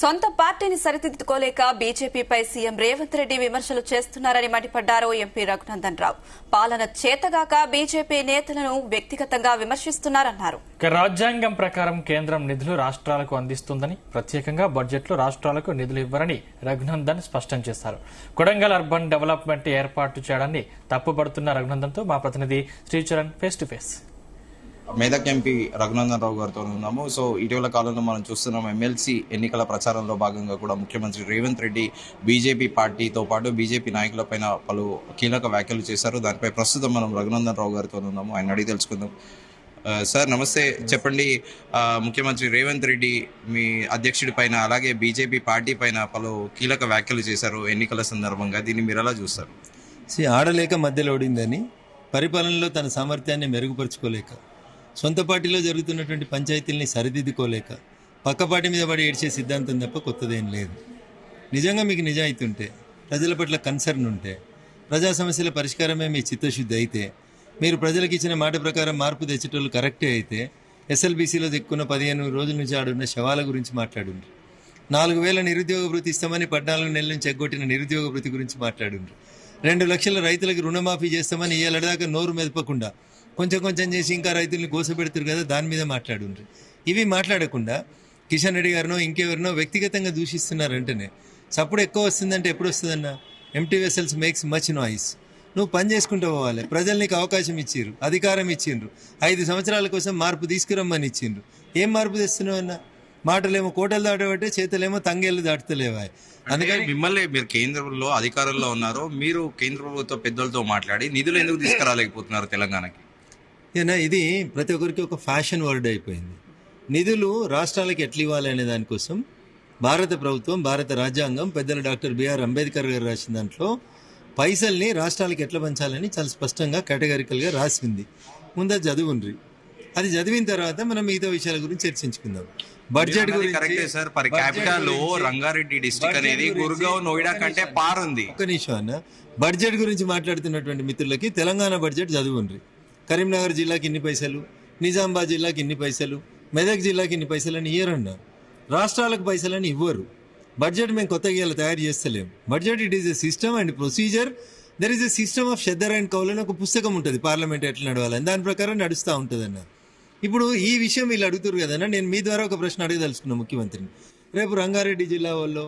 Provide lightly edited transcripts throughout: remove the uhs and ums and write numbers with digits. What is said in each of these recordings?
సొంత పార్టీని సరిదిద్దుకోలేక బీజేపీపై సీఎం రేవంత్ రెడ్డి విమర్శలు చేస్తున్నారని మండిపడ్డారు ఎంపీ రఘునందన్ రావు. పాలన చేతగాక బీజేపీ నేతలను వ్యక్తిగతంగా విమర్శిస్తున్నారన్నారు. రాజ్యాంగం ప్రకారం కేంద్రం నిధులు రాష్ట్రాలకు అందిస్తుందని, ప్రత్యేకంగా బడ్జెట్లో రాష్ట్రాలకు నిధులు ఇవ్వరని రఘునందన్ స్పష్టం చేశారు. కొడంగల్ అర్బన్ డెవలప్మెంట్ ఏర్పాటు చేయడాన్ని తప్పుపడుతున్న రఘునందన్తో మా ప్రతినిధి Sricharan face to face. Medak MP Raghunandan Rao గారితో ఉన్నాము. సో ఇటీవల కాలంలో మనం చూస్తున్నాం, ఎమ్మెల్సీ ఎన్నికల ప్రచారంలో భాగంగా కూడా ముఖ్యమంత్రి రేవంత్ రెడ్డి బీజేపీ పార్టీతో పాటు బీజేపీ నాయకులపైన పలు కీలక వ్యాఖ్యలు చేశారు. దానిపై ప్రస్తుతం మనం రఘునందన్ రావు గారితో ఉన్నాము. ఆయన అడిగి తెలుసుకుందాం. సార్ నమస్తే, చెప్పండి. ముఖ్యమంత్రి రేవంత్ రెడ్డి మీ అధ్యక్షుడి పైన, అలాగే బీజేపీ పార్టీ పైన పలు కీలక వ్యాఖ్యలు చేశారు ఎన్నికల సందర్భంగా. దీన్ని మీరు ఎలా చూస్తారు? ఆడలేక మధ్యలో ఓడిందని, పరిపాలనలో తన సామర్థ్యాన్ని మెరుగుపరుచుకోలేక, సొంత పార్టీలో జరుగుతున్నటువంటి పంచాయతీల్ని సరిదిద్దుకోలేక, పక్క పార్టీ మీద పడి ఏడ్చే సిద్ధాంతం తప్ప కొత్తదేం లేదు. నిజంగా మీకు నిజాయితీ ఉంటే, ప్రజల పట్ల కన్సర్న్ ఉంటే, ప్రజా సమస్యల పరిష్కారమే మీ చిత్తశుద్ధి అయితే, మీరు ప్రజలకు ఇచ్చిన మాట ప్రకారం మార్పు తెచ్చేటోళ్ళు కరెక్టే అయితే, ఎస్ఎల్బీసీలో దిక్కున్న 15 రోజుల నుంచి ఆడున్న శవాల గురించి మాట్లాడుండ్రు. 4,000 నిరుద్యోగ వృత్తి ఇస్తామని 14 నెలల నుంచి ఎగ్గొట్టిన నిరుద్యోగ వృత్తి గురించి మాట్లాడుండ్రు. 2 లక్షల రైతులకు రుణమాఫీ చేస్తామని ఏళ్ళదాకా నోరు మెదపకుండా కొంచెం కొంచెం చేసి ఇంకా రైతుల్ని గోసపెడుతురు కదా, దాని మీద మాట్లాడుండ్రు. ఇవి మాట్లాడకుండా కిషన్ రెడ్డి గారినో ఇంకెవరినో వ్యక్తిగతంగా దూషిస్తున్నారంటేనే సప్పుడు ఎక్కువ వస్తుందంటే ఎప్పుడు వస్తుందన్నా? Empty vessels makes much noise. నువ్వు పని చేసుకుంటూ పోవాలి. ప్రజలు నీకు అవకాశం ఇచ్చిండ్రు, అధికారం ఇచ్చిండ్రు, 5 సంవత్సరాల కోసం మార్పు తీసుకురమ్మని ఇచ్చిండ్రు. ఏం మార్పు తెస్తున్నావు అన్న? మాటలేమో కోటలు దాటబట్టే, చేతలేమో తంగేళ్ళు దాటుతలేవా? అందుకని మిమ్మల్ని, మీరు కేంద్రంలో అధికారంలో ఉన్నారు, మీరు కేంద్ర ప్రభుత్వ పెద్దలతో మాట్లాడి నిధులు ఎందుకు తీసుకురాలేకపోతున్నారు తెలంగాణకి? ఇది ప్రతి ఒక్కరికి ఒక ఫ్యాషన్ వర్డ్ అయిపోయింది. నిధులు రాష్ట్రాలకు ఎట్లా ఇవ్వాలి అనే దానికోసం భారత ప్రభుత్వం, భారత రాజ్యాంగం, పెద్దల డాక్టర్ బిఆర్ అంబేద్కర్ గారు రాసిన దాంట్లో పైసల్ని రాష్ట్రాలకు ఎట్లా పంచాలని చాలా స్పష్టంగా కేటగారికల్గా రాసింది. ముందు చదువుండ్రి, అది చదివిన తర్వాత మనం మిగతా విషయాల గురించి చర్చించుకుందాం. బడ్జెట్ కరెక్టే sir, per capital Rangareddy district అనేది గుర్గావ్, నోయిడా కంటే పారుంది. ఒక్క నిమిషం అన్న, బడ్జెట్ గురించి మాట్లాడుతున్నటువంటి మిత్రులకి తెలంగాణ బడ్జెట్ చదువుండ్రి. కరీంనగర్ జిల్లాకి ఇన్ని పైసలు, నిజామాబాద్ జిల్లాకి ఇన్ని పైసలు, మెదక్ జిల్లాకి ఇన్ని పైసలని ఇయ్యరన్నా. రాష్ట్రాలకు పైసలని ఇవ్వరు. బడ్జెట్ మేము కొత్తగా ఇలా తయారు చేస్తలేము. Budget it is a system and procedure. There is a system of shedder and cowl అని ఒక పుస్తకం ఉంటుంది, పార్లమెంట్ ఎట్లా నడవాలని, దాని ప్రకారం నడుస్తూ ఉంటుంది అన్న. ఇప్పుడు ఈ విషయం వీళ్ళు అడుగుతారు కదన్నా, నేను మీ ద్వారా ఒక ప్రశ్న అడగదలుచుకున్నా ముఖ్యమంత్రిని. రేపు రంగారెడ్డి జిల్లా వాళ్ళు,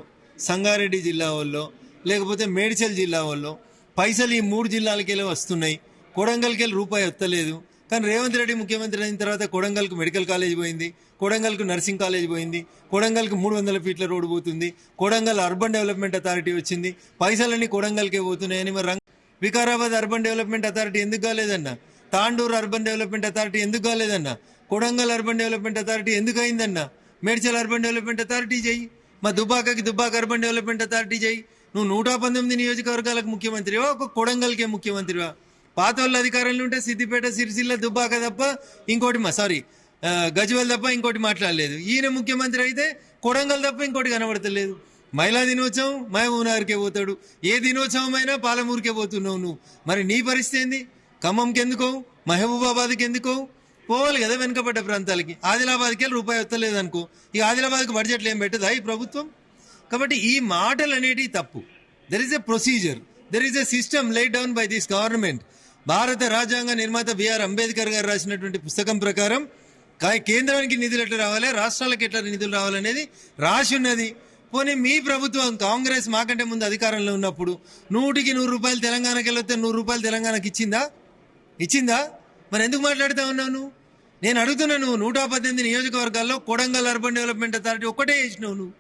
సంగారెడ్డి జిల్లా వాళ్ళు, లేకపోతే మేడ్చల్ జిల్లా వాళ్ళు పైసలు ఈ 3 జిల్లాలకెళ్ళి వస్తున్నాయి, కొడంగల్కి రూపాయి వస్తలేదు. కానీ రేవంత్ రెడ్డి ముఖ్యమంత్రి అయిన తర్వాత కొడంగల్కు మెడికల్ కాలేజ్ పోయింది, కొడంగల్కు నర్సింగ్ కాలేజ్ పోయింది, కొడంగల్కు 300 ఫీట్ల రోడ్డు పోతుంది, కొడంగల్ అర్బన్ డెవలప్మెంట్ అథారిటీ వచ్చింది, పైసలన్నీ కొడంగల్కే పోతున్నాయని. మరి వికారాబాద్ అర్బన్ డెవలప్మెంట్ అథారిటీ ఎందుకు కాలేదన్న? తాండూరు అర్బన్ డెవలప్మెంట్ అథారిటీ ఎందుకు కాలేదన్న? కొడంగల్ అర్బన్ డెవలప్మెంట్ అథారిటీ ఎందుకు అయిందన్న? మేడ్చల్ అర్బన్ డెవలప్మెంట్ అథారిటీ చెయ్యి, మా దుబ్బాక అర్బన్ డెవలప్మెంట్ అథారిటీ చెయ్యి. నువ్వు 119 నియోజకవర్గాలకు ముఖ్యమంత్రివా, ఒక కొడంగల్కే ముఖ్యమంత్రివా? పాత వాళ్ళ అధికారంలో ఉంటే సిద్దిపేట, సిరిసిల్ల, దుబ్బాక తప్ప ఇంకోటి గజ్వేల్ తప్ప ఇంకోటి మాట్లాడలేదు. ఈయన ముఖ్యమంత్రి అయితే కొడంగల్ తప్ప ఇంకోటి కనబడతలేదు. మహిళా దినోత్సవం మహబూబ్నగర్కే పోతాడు, ఏ దినోత్సవం అయినా పాలమూరుకే పోతున్నావు నువ్వు. మరి నీ పరిస్థితి ఏంది? ఖమ్మంకి ఎందుకో, మహబూబాబాద్కి ఎందుకో పోవాలి కదా వెనుకబడ్డ ప్రాంతాలకి. ఆదిలాబాద్కి వెళ్ళి రూపాయి వస్తలేదు అనుకో, ఇక ఆదిలాబాద్కి బడ్జెట్లు ఏం పెట్టదా ఈ ప్రభుత్వం? కాబట్టి ఈ మాటలు అనేటివి తప్పు. There is a procedure, there is a system laid down by this government. భారత రాజ్యాంగ నిర్మాత బిఆర్ అంబేద్కర్ గారు రాసినటువంటి పుస్తకం ప్రకారం కేంద్రానికి నిధులు ఎట్లా రావాలి, రాష్ట్రాలకు ఎట్లా నిధులు రావాలనేది రాసి ఉన్నది. పోనీ మీ ప్రభుత్వం, కాంగ్రెస్ మాకంటే ముందు అధికారంలో ఉన్నప్పుడు 100కి 100 రూపాయలు తెలంగాణకి వెళ్ళొస్తే 100 రూపాయలు తెలంగాణకి ఇచ్చిందా? మరి ఎందుకు మాట్లాడుతూ ఉన్నావు నువ్వు? నేను అడుగుతున్నా, నువ్వు 118 నియోజకవర్గాల్లో కొడంగల్ అర్బన్ డెవలప్మెంట్ అథారిటీ ఒక్కటే చేసినావు, నువ్వు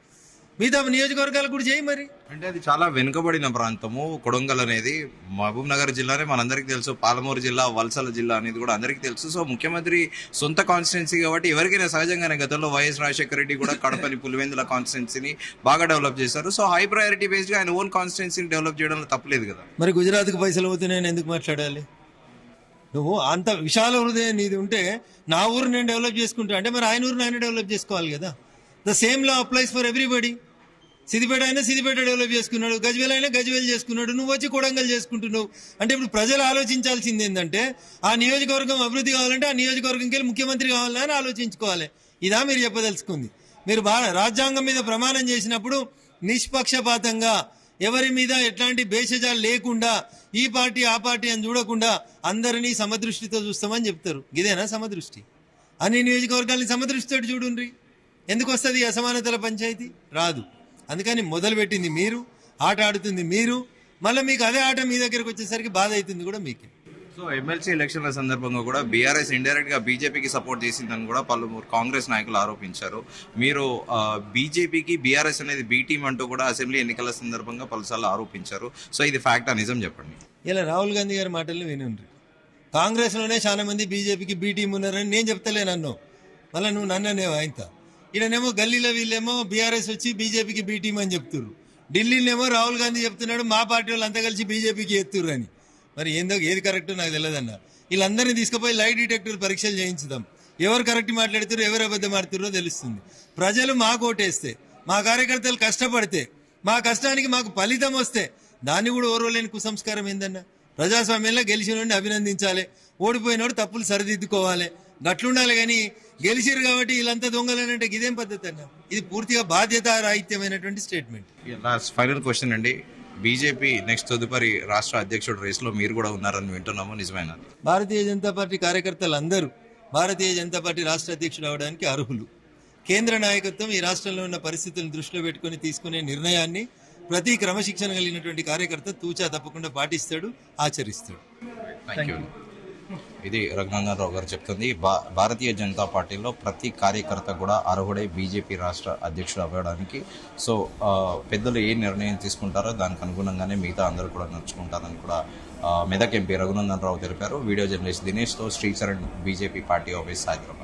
మిగతా నియోజకవర్గాలు కూడా చేయి. మరి అంటే అది చాలా వెనుకబడిన ప్రాంతము కొడంగల్ అనేది. మహబూబ్ నగర్ జిల్లానే మనందరికీ తెలుసు, పాలమూరు జిల్లా, వలసల జిల్లా అనేది కూడా అందరికీ తెలుసు. సో ముఖ్యమంత్రి సొంత కాన్స్టిట్యున్సీ కాబట్టి ఎవరికైనా సహజంగానే, గతంలో వైఎస్ రాజశేఖర రెడ్డి కూడా కడపని, పులివెందుల కాన్స్టిట్యున్సీని బాగా డెవలప్ చేశారు. సో హై ప్రయారిటీ బేస్డ్గా ఆయన ఓన్ కాన్స్టిట్యున్సీని డెవలప్ చేయడంలో తప్పలేదు కదా. మరి గుజరాత్కి పైసలు పోతున్నాయని ఎందుకు మాట్లాడాలి? నువ్వు అంత విశాల హృదయం నీది ఉంటే నా ఊరు నేను డెవలప్ చేసుకుంటా అంటే మరి ఆయన ఊరు ఆయన డెవలప్ చేసుకోవాలి కదా. The same law applies for everybody. Siddipet అయినా సిద్దిపేట డెవలప్ చేసుకున్నాడు, గజ్వేల్ అయినా గజ్వేల్ చేసుకున్నాడు, నువ్వు వచ్చి కొడంగల్ చేసుకుంటున్నావు. అంటే ఇప్పుడు ప్రజలు ఆలోచించాల్సింది ఏంటంటే, ఆ నియోజకవర్గం అభివృద్ధి కావాలంటే ఆ నియోజకవర్గంకి వెళ్ళి ముఖ్యమంత్రి కావాలని ఆలోచించుకోవాలి. ఇదా మీరు చెప్పదలుచుకుంది? మీరు రాజ్యాంగం మీద ప్రమాణం చేసినప్పుడు నిష్పక్షపాతంగా ఎవరి మీద ఎట్లాంటి భేషజాలు లేకుండా ఈ పార్టీ ఆ పార్టీ అని చూడకుండా అందరినీ సమదృష్టితో చూస్తామని చెప్తారు. ఇదేనా సమదృష్టి? అన్ని నియోజకవర్గాల్ని సమదృష్టితో చూడుండ్రి. ఎందుకు వస్తుంది ఈ అసమానతల పంచాయతీ? రాదు. అందుకని మొదలుపెట్టింది మీరు, ఆట ఆడుతుంది మీరు, మళ్ళీ మీకు అదే ఆట మీ దగ్గరకు వచ్చేసరికి బాధ అవుతుంది కూడా మీకే. సో ఎమ్మెల్సీ ఎలక్షన్ల సందర్భంగా కూడా బీఆర్ఎస్ ఇండైరెక్ట్ గా బీజేపీకి సపోర్ట్ చేసిందని కూడా పలువురు కాంగ్రెస్ నాయకులు ఆరోపించారు. మీరు బీజేపీకి బీఆర్ఎస్ అనేది బీ టీం అంటూ కూడా అసెంబ్లీ ఎన్నికల సందర్భంగా పలుసార్లు ఆరోపించారు. సో ఇది ఫ్యాక్టా? నిజం చెప్పండి. ఇలా రాహుల్ గాంధీ గారి మాటలను వినుండ్రి. కాంగ్రెస్ లోనే చాలా మంది బీజేపీకి బీ టీం ఉన్నారని నేను చెప్తలే నన్ను, మళ్ళీ నువ్వు నన్ననేవో ఆయనతో. ఈయనేమో గల్లీలో వీళ్ళేమో బీఆర్ఎస్ వచ్చి బీజేపీకి బీ టీం అని చెప్తున్నారు. ఢిల్లీలోనేమో రాహుల్ గాంధీ చెప్తున్నాడు మా పార్టీ వాళ్ళు అంతా కలిసి బీజేపీకి ఎత్తుర్రు అని. మరి ఏది కరెక్ట్ నాకు తెలియదన్న. వీళ్ళందరినీ తీసుకుపోయి లై డిటెక్టర్ పరీక్షలు చేయించుదాం. ఎవరు కరెక్ట్ మాట్లాడుతారో ఎవరు అబద్ధం ఆడుతారో తెలుస్తుంది. ప్రజలు మాకు ఓటేస్తే, మా కార్యకర్తలు కష్టపడితే, మా కష్టానికి మాకు ఫలితం వస్తే దాన్ని కూడా ఓర్వలేని కుసంస్కారం ఏందన్న? ప్రజాస్వామ్యంలో గెలిచినోడిని అభినందించాలి, ఓడిపోయినోడు తప్పులు సరిదిద్దుకోవాలి, గట్లుండాలి. కానీ గెలిచిరు కాబట్టి వీళ్ళంతా దొంగలేనంటే ఇదేం పద్ధతి అన్న? ఇది పూర్తిగా బాధ్యతారాహిత్యమైనటువంటి స్టేట్మెంట్. లాస్ట్ ఫైనల్ క్వశ్చన్ అండి. బీజేపీ నెక్స్ట్ తదుపరి రాష్ట్ర అధ్యక్షుడు రేస్ లో మీరు కూడా ఉన్నారని వింటున్నాము, నిజమేనా? భారతీయ జనతా పార్టీ కార్యకర్తలు అందరూ భారతీయ జనతా పార్టీ రాష్ట్ర అధ్యక్షుడు అవడానికి అర్హులు. కేంద్ర నాయకత్వం ఈ రాష్ట్రంలో ఉన్న పరిస్థితులను దృష్టిలో పెట్టుకుని తీసుకునే నిర్ణయాన్ని ప్రతి క్రమశిక్షణ కలిగినటువంటి కార్యకర్త తూచా తప్పకుండా పాటిస్తాడు, ఆచరిస్తాడు. ఇది రఘునందన్ రావు గారు చెప్తుంది. భారతీయ జనతా పార్టీలో ప్రతి కార్యకర్త కూడా అర్హుడై బీజేపీ రాష్ట్ర అధ్యక్షుడు అవ్వడానికి. సో పెద్దలు ఏ నిర్ణయం తీసుకుంటారో దానికి అనుగుణంగానే మిగతా అందరూ కూడా నడుచుకుంటారని కూడా మెదక్ ఎంపీ రఘునందన్ రావు తెలిపారు. వీడియో జర్నలిస్ట్ దినేష్తో Sricharan, BJP party office, Hyderabad.